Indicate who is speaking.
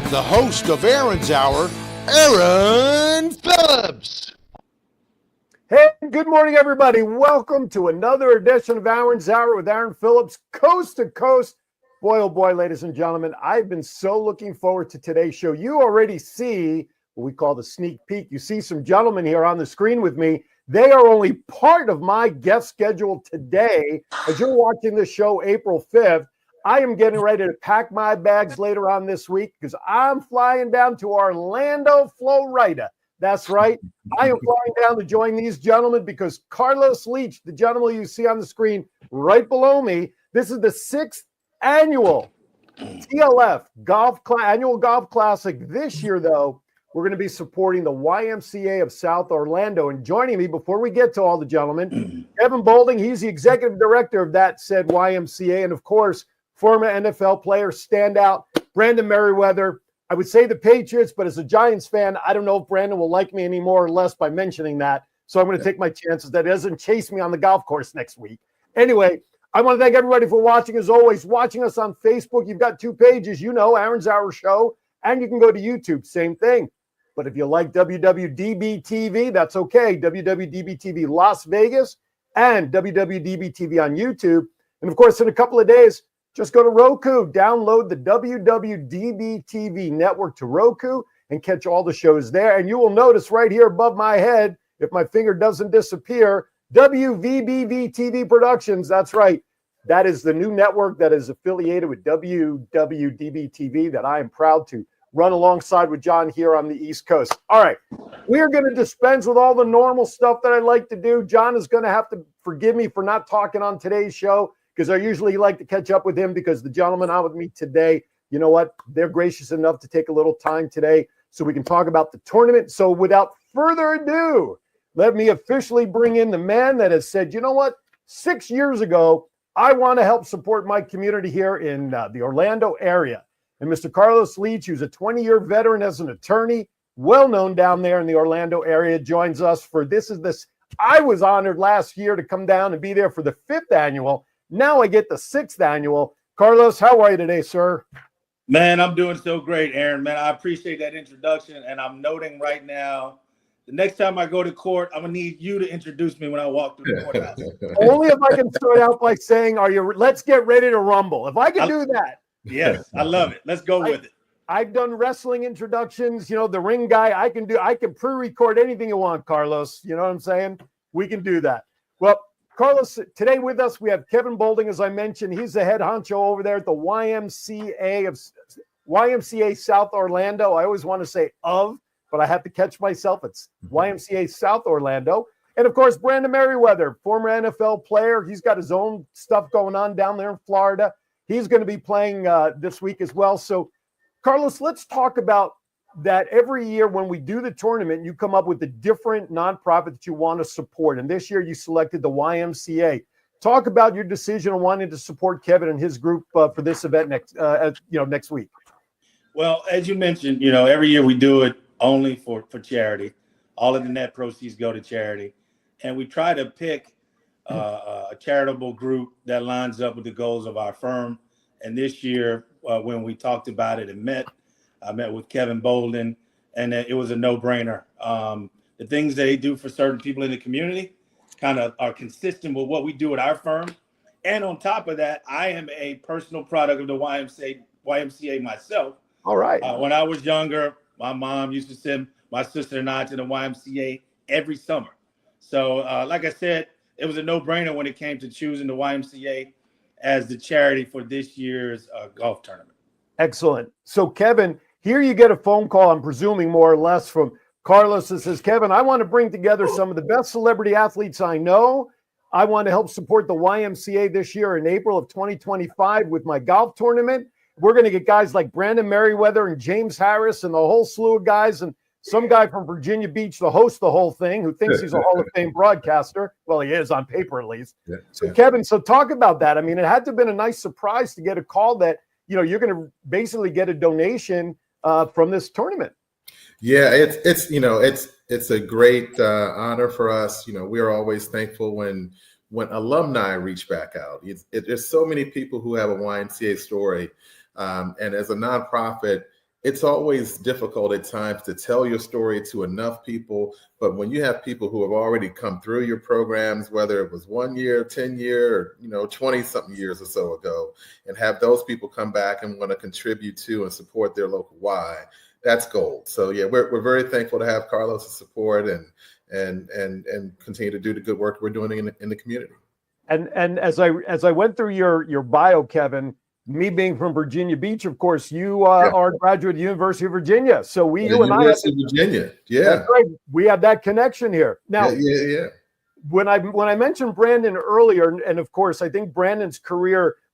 Speaker 1: the host of Aaron's Hour, Aaron Phillips.
Speaker 2: Hey, good morning, everybody. Welcome to another edition of Aaron's Hour with Aaron Phillips, coast to coast. Boy, oh boy, ladies and gentlemen, I've been so looking forward to today's show. You already see what we call the sneak peek. You see some gentlemen here on the screen with me. They are only part of my guest schedule today. As you're watching this show April 5th, I am getting ready to pack my bags later on this week because I'm flying down to Orlando, Florida. That's right. I am flying down to join these gentlemen because Carlos Leach, the gentleman you see on the screen right below me, this is the 6th annual TLF annual golf classic. This year, though, we're going to be supporting the YMCA of South Orlando. And joining me before we get to all the gentlemen, Kevin Boulding. He's the executive director of that said YMCA. And of course, former NFL player, standout, Brandon Merriweather. I would say the Patriots, but as a Giants fan, I don't know if Brandon will like me any more or less by mentioning that. So I'm going to take my chances that he doesn't chase me on the golf course next week. Anyway, I want to thank everybody for watching. As always, watching us on Facebook. You've got 2 pages, Aaron's Hour Show, and you can go to YouTube, same thing. But if you like WWDBTV, that's okay. WWDBTV Las Vegas and WWDBTV on YouTube. And of course, in a couple of days, just go to Roku, download the WWDBTV network to Roku and catch all the shows there. And you will notice right here above my head, if my finger doesn't disappear, WVBV-TV Productions. That's right. That is the new network that is affiliated with WWDB-TV that I am proud to run alongside with John here on the East Coast. All right. We are going to dispense with all the normal stuff that I like to do. John is going to have to forgive me for not talking on today's show because I usually like to catch up with him because the gentlemen on with me today, you know what? They're gracious enough to take a little time today so we can talk about the tournament. So without further ado, let me officially bring in the man that has said, you know what? 6 years ago, I want to help support my community here in the Orlando area. And Mr. Carlos Leach, who's a 20-year veteran as an attorney, well-known down there in the Orlando area, joins us for this. I was honored last year to come down and be there for the 5th annual. Now I get the 6th annual. Carlos, how are you today, sir?
Speaker 3: Man, I'm doing so great, Aaron. Man, I appreciate that introduction. And I'm noting right now, the next time I go to court, I'm going to need you to introduce me when I walk through the courthouse.
Speaker 2: Only if I can start out by saying, let's get ready to rumble. If I can do that.
Speaker 3: Yes, I love it. Let's go with it.
Speaker 2: I've done wrestling introductions. The ring guy, I can pre-record anything you want, Carlos. You know what I'm saying? We can do that. Well, Carlos, today with us, we have Kevin Boulding, as I mentioned. He's the head honcho over there at the YMCA South Orlando. I always want to say but I have to catch myself. It's YMCA South Orlando. And, of course, Brandon Merriweather, former NFL player. He's got his own stuff going on down there in Florida. He's going to be playing this week as well. So, Carlos, let's talk about that. Every year when we do the tournament, you come up with a different nonprofit that you want to support. And this year you selected the YMCA. Talk about your decision on wanting to support Kevin and his group for this event next week.
Speaker 3: Well, as you mentioned, every year we do it only for charity. All of the net proceeds go to charity. And we try to pick a charitable group that lines up with the goals of our firm. And this year, when we talked about it and I met with Kevin Boulding, and it was a no-brainer. The things that they do for certain people in the community kind of are consistent with what we do at our firm. And on top of that, I am a personal product of the YMCA myself.
Speaker 2: All right.
Speaker 3: When I was younger, my mom used to send my sister and I to the YMCA every summer. So like I said, it was a no-brainer when it came to choosing the YMCA as the charity for this year's golf tournament.
Speaker 2: Excellent. So, Kevin, here you get a phone call, I'm presuming more or less, from Carlos that says, Kevin, I want to bring together some of the best celebrity athletes I know. I want to help support the YMCA this year in April of 2025 with my golf tournament. We're going to get guys like Brandon Merriweather and James Harris and the whole slew of guys, and some guy from Virginia Beach to host the whole thing who thinks he's a Hall of Fame broadcaster. Well, he is on paper, at least. Yeah, so, Kevin, talk about that. I mean, it had to have been a nice surprise to get a call that, you're going to basically get a donation from this tournament.
Speaker 4: Yeah, it's a great honor for us. We're always thankful when alumni reach back out. There's so many people who have a YMCA story, and as a nonprofit, it's always difficult at times to tell your story to enough people. But when you have people who have already come through your programs, whether it was 1 year, 10 year, or 20 something years or so ago, and have those people come back and want to contribute to and support their local Y, that's gold. So yeah, we're very thankful to have Carlos' support and continue to do the good work we're doing in the community.
Speaker 2: And as I went through your bio, Kevin, me being from Virginia Beach, of course, you are a graduate of the University of Virginia. So
Speaker 4: University of Virginia. Yeah.
Speaker 2: That's right. We have that connection here. Now,
Speaker 4: yeah.
Speaker 2: When I mentioned Brandon earlier, and of course, I think Brandon's career